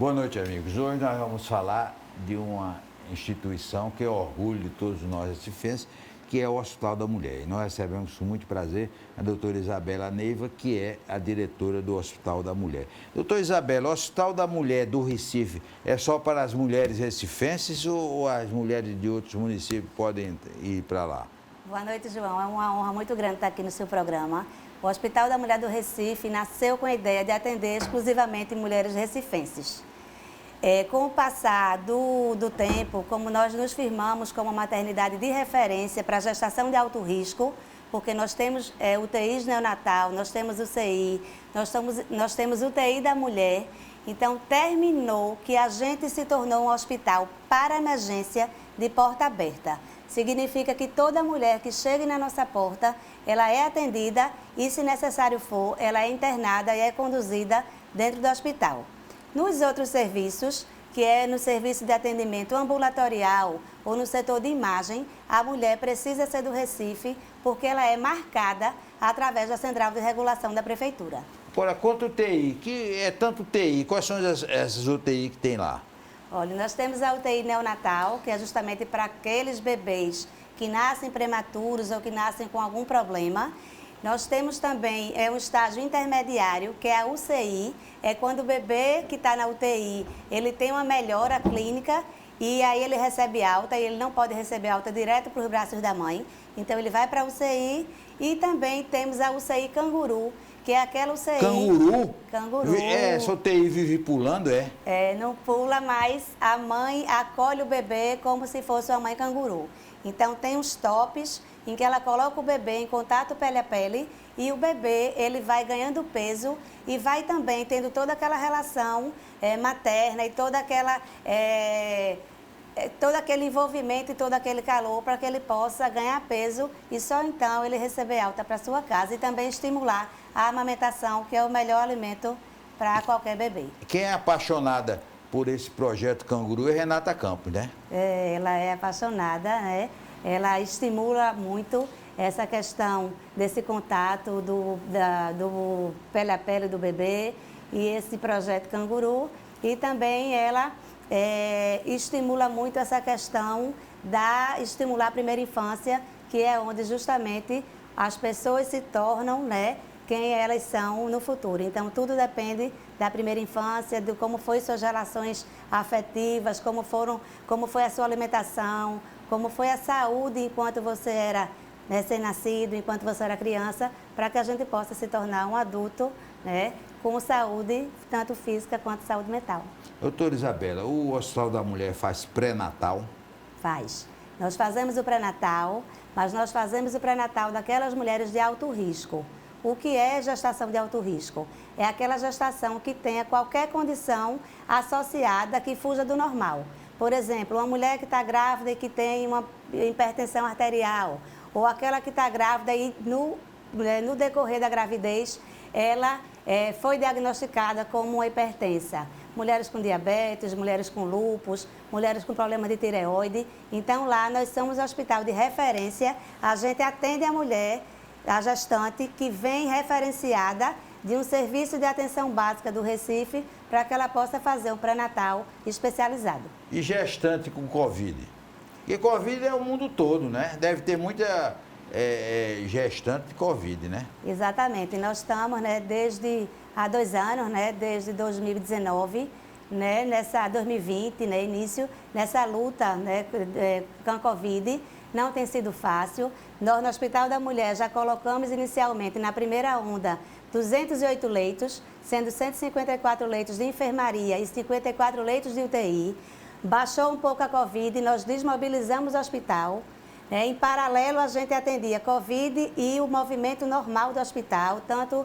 Boa noite, amigos. Hoje nós vamos falar de uma instituição que é orgulho de todos nós recifenses, que é o Hospital da Mulher. E nós recebemos com muito prazer a doutora Isabela Neiva, que é a diretora do Hospital da Mulher. Doutora Isabela, o Hospital da Mulher do Recife é só para as mulheres recifenses ou as mulheres de outros municípios podem ir para lá? Boa noite, João. É uma honra muito grande estar aqui no seu programa. O Hospital da Mulher do Recife nasceu com a ideia de atender exclusivamente mulheres recifenses. Com o passar do tempo, como nós nos firmamos como maternidade de referência para a gestação de alto risco, porque nós temos UTIs neonatal, nós temos UCI, nós temos UTI da mulher, então terminou que a gente se tornou um hospital para emergência de porta aberta. Significa que toda mulher que chegue na nossa porta, ela é atendida e, se necessário for, ela é internada e é conduzida dentro do hospital. Nos outros serviços, que é no serviço de atendimento ambulatorial ou no setor de imagem, a mulher precisa ser do Recife porque ela é marcada através da Central de Regulação da Prefeitura. Agora, quanto UTI, que é tanto UTI, quais são essas UTI que tem lá? Olha, nós temos a UTI neonatal, que é justamente para aqueles bebês que nascem prematuros ou que nascem com algum problema. Nós temos também um estágio intermediário, que é a UCI, é quando o bebê que está na UTI, ele tem uma melhora clínica e aí ele recebe alta, e ele não pode receber alta direto para os braços da mãe, então ele vai para a UCI. E também temos a UCI canguru, que é aquela UCI... Canguru? Canguru. Essa UTI vive pulando, é? Não pula, mas a mãe acolhe o bebê como se fosse uma mãe canguru. Então, tem uns tops em que ela coloca o bebê em contato pele a pele e o bebê, ele vai ganhando peso e vai também tendo toda aquela relação materna e toda aquela... todo aquele envolvimento e todo aquele calor para que ele possa ganhar peso e só então ele receber alta para sua casa e também estimular a amamentação, que é o melhor alimento para qualquer bebê. Quem é apaixonada por esse projeto Canguru é Renata Campos, né? Ela é apaixonada, né? Ela estimula muito essa questão desse contato do pele a pele do bebê e esse projeto Canguru. E também ela estimula muito essa questão estimular a primeira infância, que é onde justamente as pessoas se tornam, né, quem elas são no futuro. Então, tudo depende da primeira infância, de como foi suas relações afetivas, como foi a sua alimentação, como foi a saúde enquanto você era recém-nascido, enquanto você era criança, para que a gente possa se tornar um adulto, né, com saúde, tanto física quanto saúde mental. Doutora Isabela, o Hospital da Mulher faz pré-natal? Faz. Nós fazemos o pré-natal, mas nós fazemos o pré-natal daquelas mulheres de alto risco. O que é gestação de alto risco? É aquela gestação que tenha qualquer condição associada que fuja do normal. Por exemplo, uma mulher que está grávida e que tem uma hipertensão arterial, ou aquela que está grávida e no decorrer da gravidez, ela foi diagnosticada como uma hipertensa. Mulheres com diabetes, mulheres com lúpus, mulheres com problema de tireoide. Então, lá nós somos um hospital de referência, a gente atende a mulher, a gestante, que vem referenciada de um serviço de atenção básica do Recife para que ela possa fazer um pré-natal especializado. E gestante com Covid? Porque Covid é o mundo todo, né? Deve ter muita gestante de Covid, né? Exatamente. Nós estamos, né, desde há 2 anos, né, desde 2019, né, 2020, né, início, nessa luta, né, com a Covid. Não tem sido fácil. Nós, no Hospital da Mulher, já colocamos inicialmente, na primeira onda, 208 leitos, sendo 154 leitos de enfermaria e 54 leitos de UTI. Baixou um pouco a Covid, nós desmobilizamos o hospital. Em paralelo, a gente atendia Covid e o movimento normal do hospital, tanto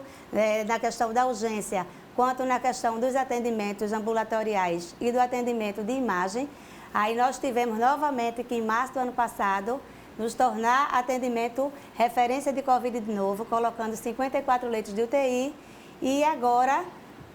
na questão da urgência, quanto na questão dos atendimentos ambulatoriais e do atendimento de imagem. Aí nós tivemos novamente que, em março do ano passado, nos tornar atendimento referência de Covid de novo, colocando 54 leitos de UTI. E agora,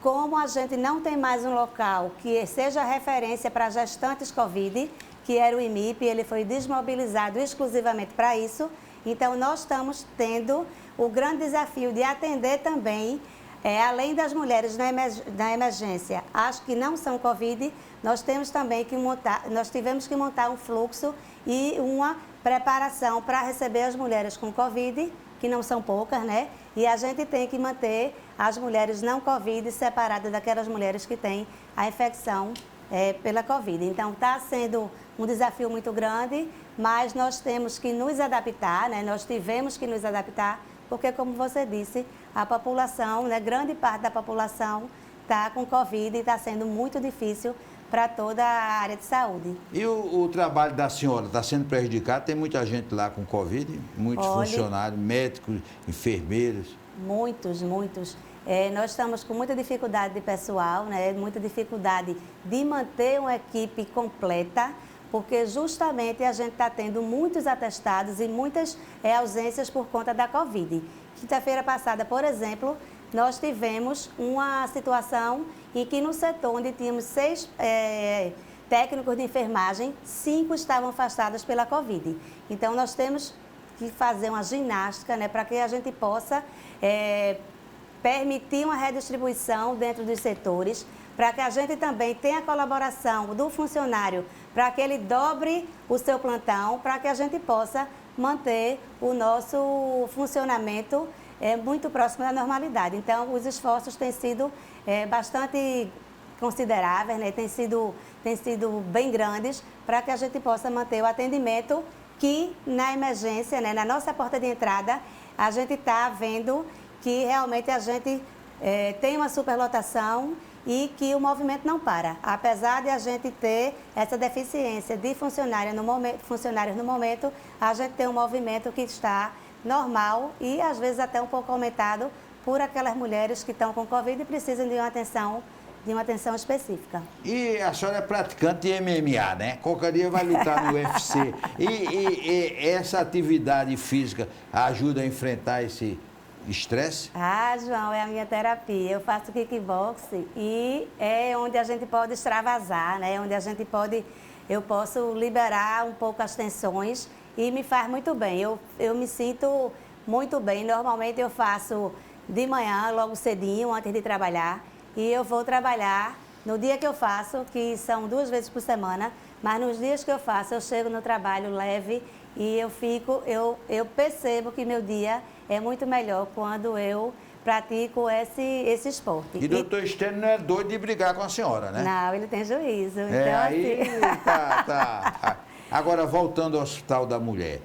como a gente não tem mais um local que seja referência para gestantes Covid, que era o IMIP, ele foi desmobilizado exclusivamente para isso. Então, nós estamos tendo o grande desafio de atender também Além das mulheres na emergência, as que não são Covid, nós temos também nós tivemos que montar um fluxo e uma preparação para receber as mulheres com Covid, que não são poucas, né? E a gente tem que manter as mulheres não Covid separadas daquelas mulheres que têm a infecção pela Covid. Então, está sendo um desafio muito grande, mas nós temos que nos adaptar, né? Nós tivemos que nos adaptar, porque, como você disse, a população, né, grande parte da população está com Covid e está sendo muito difícil para toda a área de saúde. E o trabalho da senhora está sendo prejudicado? Tem muita gente lá com Covid? Muitos funcionários, médicos, enfermeiros? Muitos. Nós estamos com muita dificuldade de pessoal, né, muita dificuldade de manter uma equipe completa, porque justamente a gente está tendo muitos atestados e muitas ausências por conta da Covid. Quinta-feira passada, por exemplo, nós tivemos uma situação em que no setor onde tínhamos 6 técnicos de enfermagem, 5 estavam afastados pela Covid. Então, nós temos que fazer uma ginástica, né, para que a gente possa permitir uma redistribuição dentro dos setores, para que a gente também tenha a colaboração do funcionário, para que ele dobre o seu plantão, para que a gente possa manter o nosso funcionamento muito próximo da normalidade. Então, os esforços têm sido bastante consideráveis, né? têm sido bem grandes, para que a gente possa manter o atendimento que, na emergência, né, na nossa porta de entrada, a gente está vendo que realmente a gente tem uma superlotação e que o movimento não para. Apesar de a gente ter essa deficiência de funcionários no momento, a gente tem um movimento que está normal e às vezes até um pouco aumentado por aquelas mulheres que estão com Covid e precisam de uma atenção específica. E a senhora é praticante de MMA, né? Qualquer dia vai lutar no UFC. E essa atividade física ajuda a enfrentar esse estresse? Ah, João, é a minha terapia. Eu faço kickboxing e é onde a gente pode extravasar, né? Onde eu posso liberar um pouco as tensões e me faz muito bem. Eu me sinto muito bem. Normalmente eu faço de manhã, logo cedinho, antes de trabalhar. E eu vou trabalhar no dia que eu faço, que são 2 vezes por semana, mas nos dias que eu faço, eu chego no trabalho leve e eu percebo que meu dia é muito melhor quando eu pratico esse esporte. E doutor Estênio não é doido de brigar com a senhora, né? Não, ele tem juízo. Então, aí assim... tá. Agora, voltando ao Hospital da Mulher,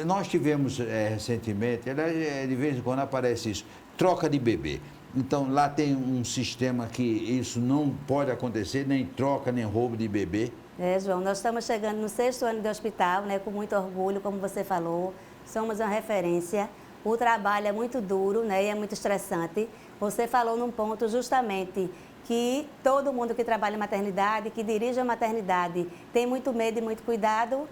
nós tivemos recentemente, de vez em quando aparece isso, troca de bebê. Então, lá tem um sistema que isso não pode acontecer, nem troca, nem roubo de bebê. João, nós estamos chegando no 6º ano de hospital, né, com muito orgulho, como você falou. Somos uma referência. O trabalho é muito duro, né, e é muito estressante. Você falou num ponto justamente que todo mundo que trabalha em maternidade, que dirige a maternidade, tem muito medo e muito cuidado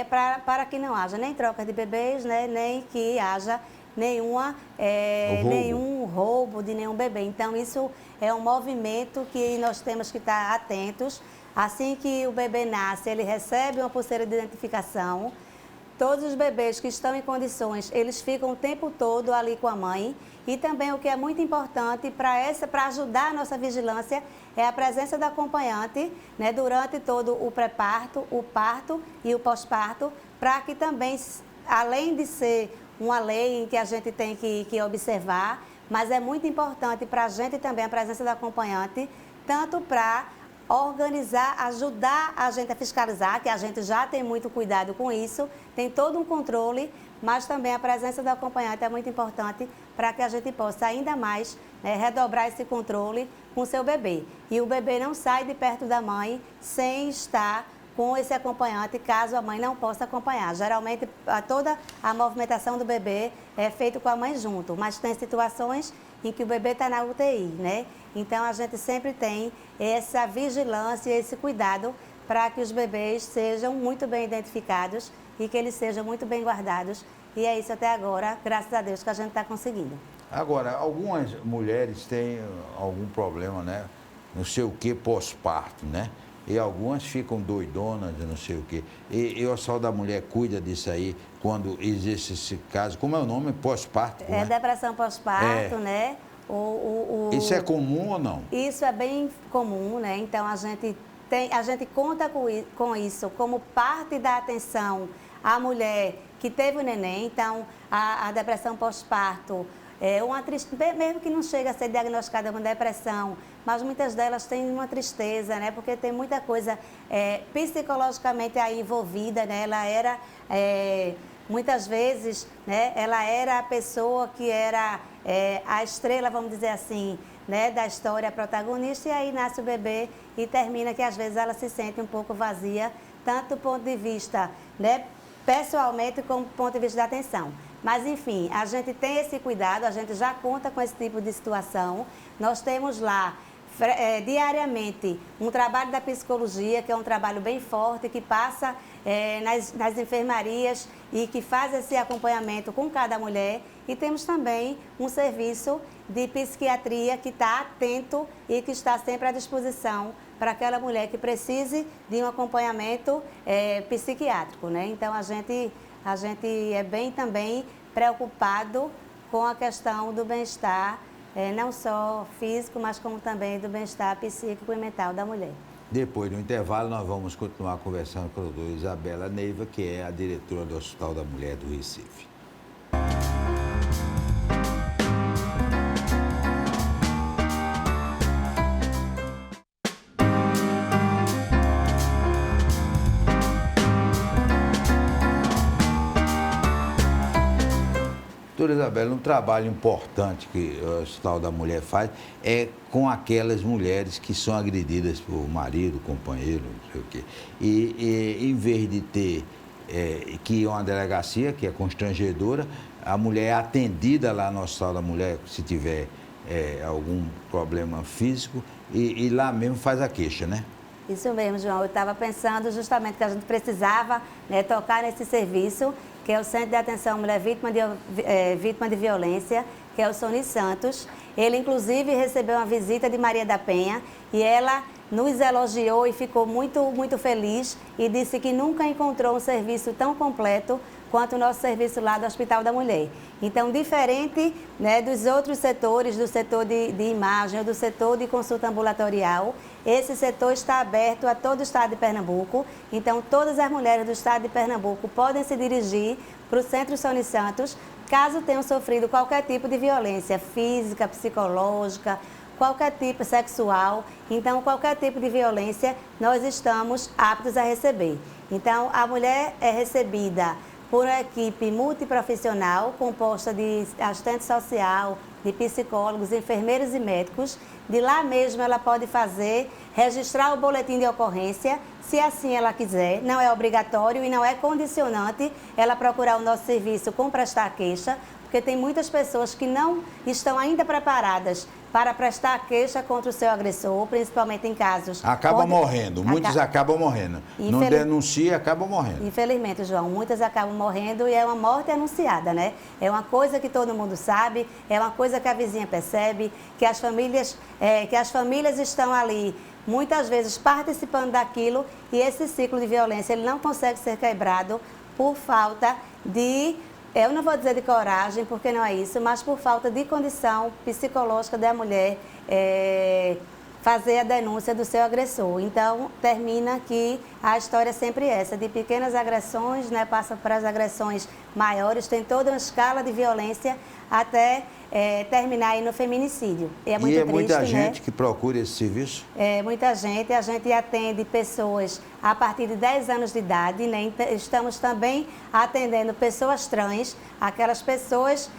para que não haja nem troca de bebês, né, nem que haja nenhum roubo de nenhum bebê. Então, isso é um movimento que nós temos que estar atentos. Assim que o bebê nasce, ele recebe uma pulseira de identificação. Todos os bebês que estão em condições, eles ficam o tempo todo ali com a mãe. E também o que é muito importante para ajudar a nossa vigilância é a presença da acompanhante, né, durante todo o pré-parto, o parto e o pós-parto, para que também, além de ser uma lei em que a gente tem que observar, mas é muito importante para a gente também a presença da acompanhante, tanto para organizar, ajudar a gente a fiscalizar, que a gente já tem muito cuidado com isso, tem todo um controle, mas também a presença do acompanhante é muito importante para que a gente possa ainda mais redobrar esse controle com o seu bebê. E o bebê não sai de perto da mãe sem estar com esse acompanhante, caso a mãe não possa acompanhar. Geralmente, toda a movimentação do bebê é feita com a mãe junto, mas tem situações em que o bebê está na UTI, né? Então, a gente sempre tem essa vigilância, esse cuidado para que os bebês sejam muito bem identificados e que eles sejam muito bem guardados. E é isso até agora, graças a Deus, que a gente está conseguindo. Agora, algumas mulheres têm algum problema, né? Não sei o que, pós-parto, né? e algumas ficam doidonas, não sei o quê. E o Hospital da Mulher cuida disso aí quando existe esse caso. Como é o nome? Pós-parto? É depressão pós-parto, né? Isso é comum ou não? Isso é bem comum, né? Então a gente conta com isso como parte da atenção à mulher que teve o neném. Então a depressão pós-parto é uma tristeza, mesmo que não chegue a ser diagnosticada com depressão, mas muitas delas têm uma tristeza, né? Porque tem muita coisa psicologicamente aí envolvida, né? Ela era, muitas vezes, né? Ela era a pessoa que era a estrela, vamos dizer assim, né? Da história protagonista, e aí nasce o bebê e termina que às vezes ela se sente um pouco vazia, tanto do ponto de vista, né? Pessoalmente como do ponto de vista da atenção. Mas, enfim, a gente tem esse cuidado, a gente já conta com esse tipo de situação. Nós temos lá, diariamente, um trabalho da psicologia, que é um trabalho bem forte, que passa nas enfermarias e que faz esse acompanhamento com cada mulher. E temos também um serviço de psiquiatria que está atento e que está sempre à disposição para aquela mulher que precise de um acompanhamento psiquiátrico, né? Então, a gente é bem também preocupado com a questão do bem-estar, não só físico, mas como também do bem-estar psíquico e mental da mulher. Depois do intervalo, nós vamos continuar conversando com a doutora Isabela Neiva, que é a diretora do Hospital da Mulher do Recife. Doutora Isabela, um trabalho importante que o Hospital da Mulher faz é com aquelas mulheres que são agredidas por marido, companheiro, não sei o quê. E em vez de ter que ir a uma delegacia, que é constrangedora, a mulher é atendida lá no Hospital da Mulher, se tiver algum problema físico, e lá mesmo faz a queixa, né? Isso mesmo, João. Eu estava pensando justamente que a gente precisava, né, tocar nesse serviço, que é o Centro de Atenção à Mulher Vítima de Violência, que é o Sony Santos. Ele, inclusive, recebeu uma visita de Maria da Penha e ela nos elogiou e ficou muito, muito feliz e disse que nunca encontrou um serviço tão completo quanto o nosso serviço lá do Hospital da Mulher. Então, diferente, né, dos outros setores, do setor de imagem ou do setor de consulta ambulatorial, esse setor está aberto a todo o estado de Pernambuco. Então, todas as mulheres do estado de Pernambuco podem se dirigir para o Centro Sony Santos, caso tenham sofrido qualquer tipo de violência física, psicológica, qualquer tipo sexual. Então, qualquer tipo de violência, nós estamos aptos a receber. Então, a mulher é recebida por uma equipe multiprofissional, composta de assistente social, de psicólogos, enfermeiros e médicos. De lá mesmo ela pode registrar o boletim de ocorrência, se assim ela quiser. Não é obrigatório e não é condicionante ela procurar o nosso serviço com prestar queixa, porque tem muitas pessoas que não estão ainda preparadas para prestar queixa contra o seu agressor, principalmente em casos... Muitos acabam morrendo. Não denuncia, acabam morrendo. Infelizmente, João, muitas acabam morrendo e é uma morte anunciada, né? É uma coisa que todo mundo sabe, é uma coisa que a vizinha percebe, que as famílias estão ali, muitas vezes participando daquilo, e esse ciclo de violência ele não consegue ser quebrado por falta de... Eu não vou dizer de coragem, porque não é isso, mas por falta de condição psicológica da mulher fazer a denúncia do seu agressor. Então, termina que a história é sempre essa, de pequenas agressões, né, passa para as agressões maiores, tem toda uma escala de violência até terminar aí no feminicídio. E é muito triste, muita né? gente que procura esse serviço? Muita gente. A gente atende pessoas a partir de 10 anos de idade, né? Estamos também atendendo pessoas trans, aquelas pessoas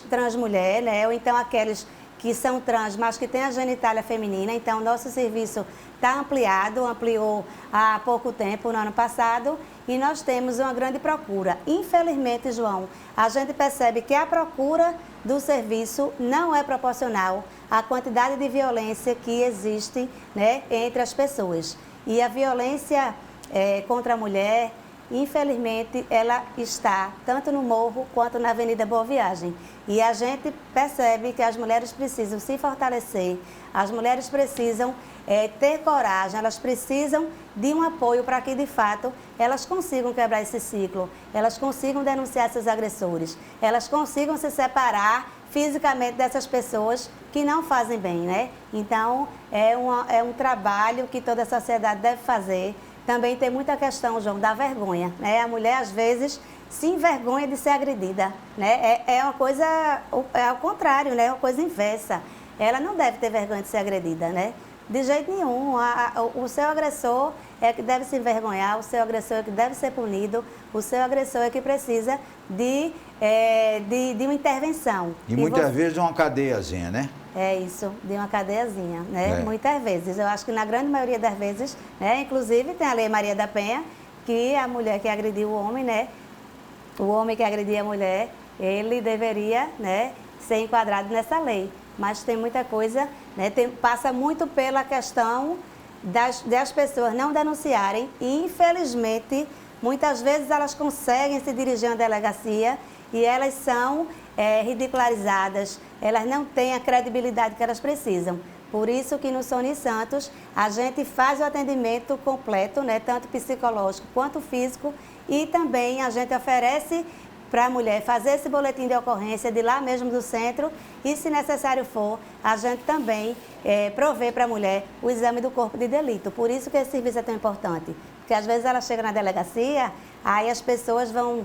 trans mulher, né? Ou então aqueles que são trans, mas que têm a genitália feminina. Então, nosso serviço está ampliou há pouco tempo, no ano passado, e nós temos uma grande procura. Infelizmente, João, a gente percebe que a procura do serviço não é proporcional à quantidade de violência que existe, né, entre as pessoas. E a violência contra a mulher, infelizmente, ela está tanto no Morro quanto na Avenida Boa Viagem. E a gente percebe que as mulheres precisam se fortalecer, as mulheres precisam ter coragem, elas precisam de um apoio para que, de fato, elas consigam quebrar esse ciclo, elas consigam denunciar seus agressores, elas consigam se separar fisicamente dessas pessoas que não fazem bem, né? Então, é um trabalho que toda a sociedade deve fazer. Também tem muita questão, João, da vergonha, né? A mulher, às vezes, se envergonha de ser agredida, né? É uma coisa, é ao contrário, né? É uma coisa inversa. Ela não deve ter vergonha de ser agredida, né? De jeito nenhum. O seu agressor é que deve se envergonhar, o seu agressor é que deve ser punido, o seu agressor é que precisa de uma intervenção. E muitas vezes uma cadeiazinha, né? É isso, de uma cadeiazinha, né? Muitas vezes. Eu acho que na grande maioria das vezes, né? Inclusive tem a Lei Maria da Penha, que a mulher que agrediu o homem, né? O homem que agredia a mulher, ele deveria, né, ser enquadrado nessa lei. Mas tem muita coisa, né? Passa muito pela questão das pessoas não denunciarem e, infelizmente, muitas vezes elas conseguem se dirigir à delegacia e elas são ridicularizadas, elas não têm a credibilidade que elas precisam. Por isso que no Sony Santos a gente faz o atendimento completo, né, tanto psicológico quanto físico, e também a gente oferece para a mulher fazer esse boletim de ocorrência de lá mesmo do centro e, se necessário for, a gente também provê para a mulher o exame do corpo de delito. Por isso que esse serviço é tão importante, porque às vezes ela chega na delegacia, aí as pessoas vão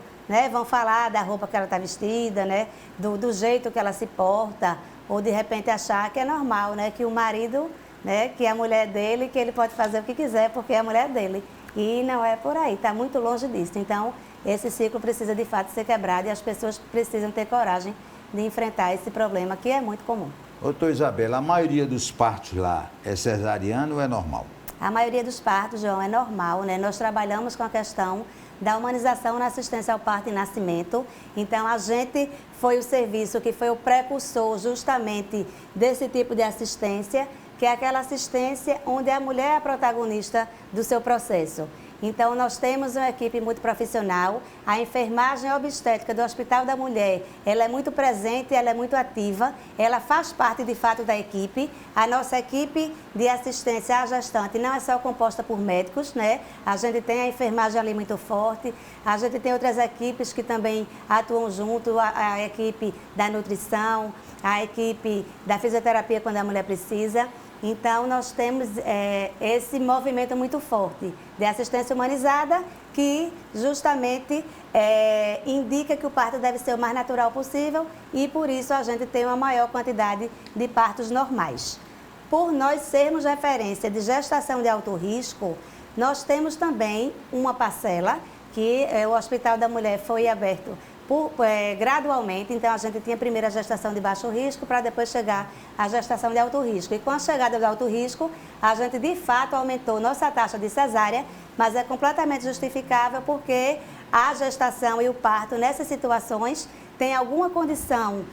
falar da roupa que ela está vestida, né, do jeito que ela se porta, ou de repente achar que é normal, né, que o marido, né, que é a mulher dele, que ele pode fazer o que quiser porque é a mulher dele. E não é por aí, está muito longe disso. Então, esse ciclo precisa de fato ser quebrado e as pessoas precisam ter coragem de enfrentar esse problema que é muito comum. Doutora Isabela, a maioria dos partos lá é cesariano ou é normal? A maioria dos partos, João, é normal, né? Nós trabalhamos com a questão da humanização na assistência ao parto e nascimento. Então, a gente foi o serviço que foi o precursor justamente desse tipo de assistência, que é aquela assistência onde a mulher é a protagonista do seu processo. Então, nós temos uma equipe muito profissional. A enfermagem obstétrica do Hospital da Mulher, ela é muito presente, ela é muito ativa, ela faz parte, de fato, da equipe. A nossa equipe de assistência à gestante não é só composta por médicos, né? A gente tem a enfermagem ali muito forte, a gente tem outras equipes que também atuam junto, a equipe da nutrição, a equipe da fisioterapia quando a mulher precisa. Então, nós temos esse movimento muito forte de assistência humanizada que justamente indica que o parto deve ser o mais natural possível e, por isso, a gente tem uma maior quantidade de partos normais. Por nós sermos referência de gestação de alto risco, nós temos também uma parcela que o Hospital da Mulher foi aberto gradualmente. Então, a gente tinha primeiro a gestação de baixo risco para depois chegar à gestação de alto risco. E com a chegada do alto risco, a gente de fato aumentou nossa taxa de cesárea, mas é completamente justificável porque a gestação e o parto nessas situações tem alguma condição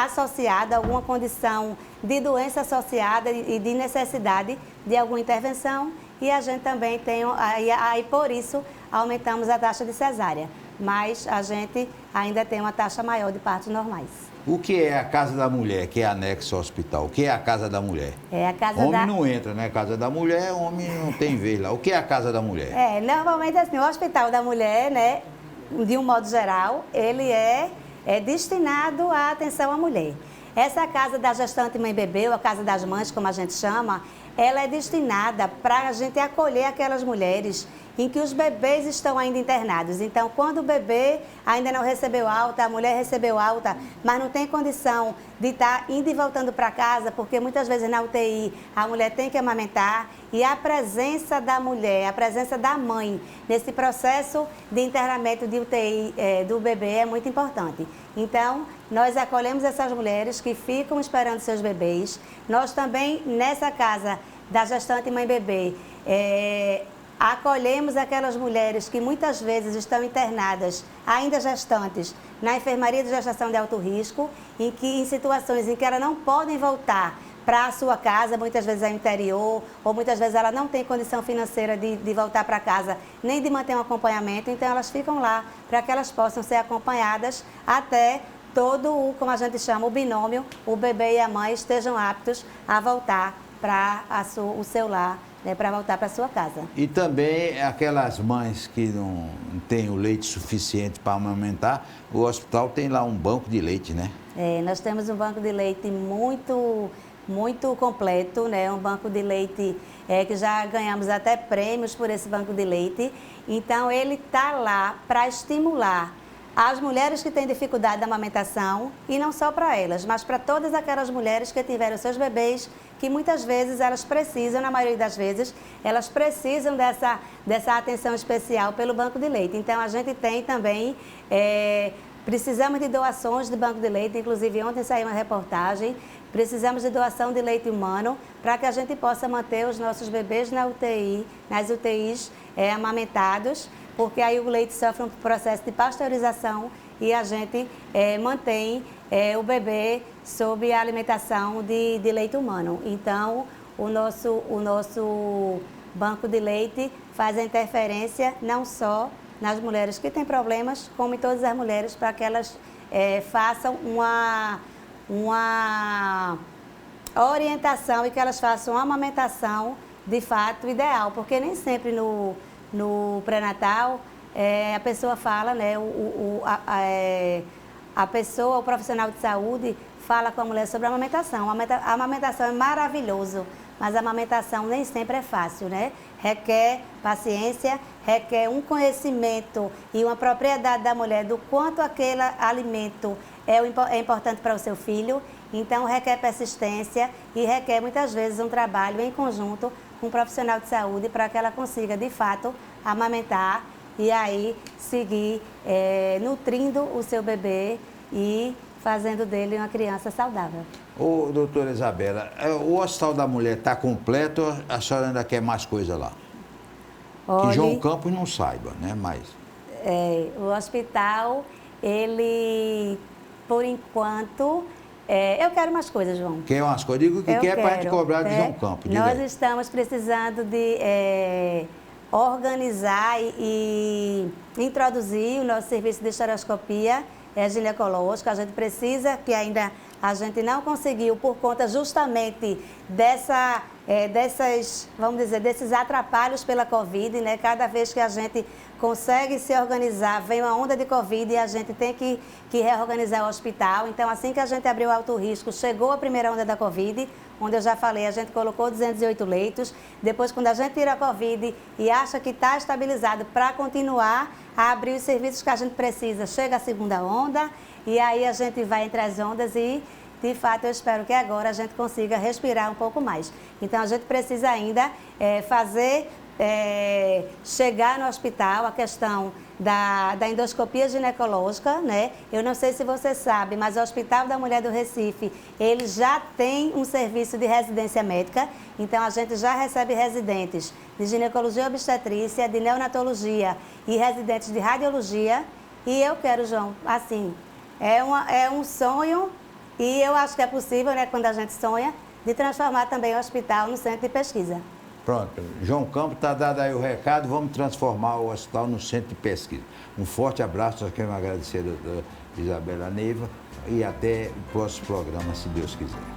associada, alguma condição de doença associada e de necessidade de alguma intervenção, e a gente também tem, aí por isso aumentamos a taxa de cesárea. Mas a gente ainda tem uma taxa maior de partos normais. O que é a Casa da Mulher, que é anexo ao hospital? O que é a Casa da Mulher? É a casa homem não entra, né? Casa da Mulher, homem não tem vez lá. O que é a Casa da Mulher? Normalmente assim, o Hospital da Mulher, né, de um modo geral, ele é destinado à atenção à mulher. Essa Casa da Gestante Mãe Bebê, ou a Casa das Mães, como a gente chama, ela é destinada para a gente acolher aquelas mulheres em que os bebês estão ainda internados. Então, quando o bebê ainda não recebeu alta, a mulher recebeu alta, mas não tem condição de estar indo e voltando para casa, porque muitas vezes na UTI a mulher tem que amamentar, e a presença da mulher, a presença da mãe nesse processo de internamento de UTI do bebê é muito importante. Então, nós acolhemos essas mulheres que ficam esperando seus bebês. Nós também, nessa Casa da Gestante Mãe Bebê, acolhemos aquelas mulheres que muitas vezes estão internadas, ainda gestantes, na enfermaria de gestação de alto risco, em situações em que elas não podem voltar para a sua casa, muitas vezes é interior, ou muitas vezes ela não tem condição financeira de voltar para casa, nem de manter um acompanhamento, então elas ficam lá para que elas possam ser acompanhadas até todo o, como a gente chama, o binômio, o bebê e a mãe estejam aptos a voltar para o seu lar, né, para voltar para a sua casa. E também aquelas mães que não têm o leite suficiente para amamentar, o hospital tem lá um banco de leite, né? Nós temos um banco de leite muito completo, né? Um banco de leite que já ganhamos até prêmios por esse banco de leite. Então, ele está lá para estimular as mulheres que têm dificuldade da amamentação, e não só para elas, mas para todas aquelas mulheres que tiveram seus bebês, que muitas vezes elas precisam, na maioria das vezes, elas precisam dessa atenção especial pelo banco de leite. Então, a gente tem também... precisamos de doações de banco de leite, inclusive ontem saiu uma reportagem, precisamos de doação de leite humano para que a gente possa manter os nossos bebês na UTI, nas UTIs amamentados, porque aí o leite sofre um processo de pasteurização e a gente mantém o bebê sob a alimentação de leite humano. Então, o nosso banco de leite faz a interferência não só nas mulheres que têm problemas, como em todas as mulheres, para que elas façam uma orientação e que elas façam uma amamentação de fato ideal, porque nem sempre no pré-natal a pessoa fala, né, a pessoa, o profissional de saúde fala com a mulher sobre a amamentação. A amamentação é maravilhoso, mas a amamentação nem sempre é fácil, né? Requer paciência, requer um conhecimento e uma propriedade da mulher do quanto aquele alimento é importante para o seu filho. Então, requer persistência e requer, muitas vezes, um trabalho em conjunto com um profissional de saúde para que ela consiga, de fato, amamentar e aí seguir nutrindo o seu bebê e fazendo dele uma criança saudável. Ô, doutora Isabela, o Hospital da Mulher está completo ou a senhora ainda quer mais coisa lá? Olhe, que João Campos não saiba, né? Mas... o hospital, ele, por enquanto... eu quero mais coisas, João. Quer umas coisas? Digo que quer para a gente cobrar de João Campos. Nós estamos precisando de organizar e introduzir o nosso serviço de estereoscopia ginecológica. A gente precisa, que ainda a gente não conseguiu por conta justamente vamos dizer, desses atrapalhos pela Covid, né? Cada vez que a gente consegue se organizar, vem uma onda de Covid e a gente tem que reorganizar o hospital. Então, assim que a gente abriu o alto risco, chegou a primeira onda da Covid, onde eu já falei, a gente colocou 208 leitos. Depois, quando a gente tira a Covid e acha que está estabilizado para continuar a abrir os serviços que a gente precisa, chega a segunda onda e aí a gente vai entre as ondas e, de fato, eu espero que agora a gente consiga respirar um pouco mais. Então, a gente precisa ainda chegar no hospital a questão da endoscopia ginecológica, né? Eu não sei se você sabe, mas o Hospital da Mulher do Recife, ele já tem um serviço de residência médica, então a gente já recebe residentes de ginecologia e obstetrícia, de neonatologia e residentes de radiologia. E eu quero, João, assim, é um sonho e eu acho que é possível, né, quando a gente sonha, de transformar também o hospital no centro de pesquisa. Pronto, João Campos, está dado aí o recado, vamos transformar o hospital no centro de pesquisa. Um forte abraço, nós queremos agradecer a doutora Isabela Neiva e até o próximo programa, se Deus quiser.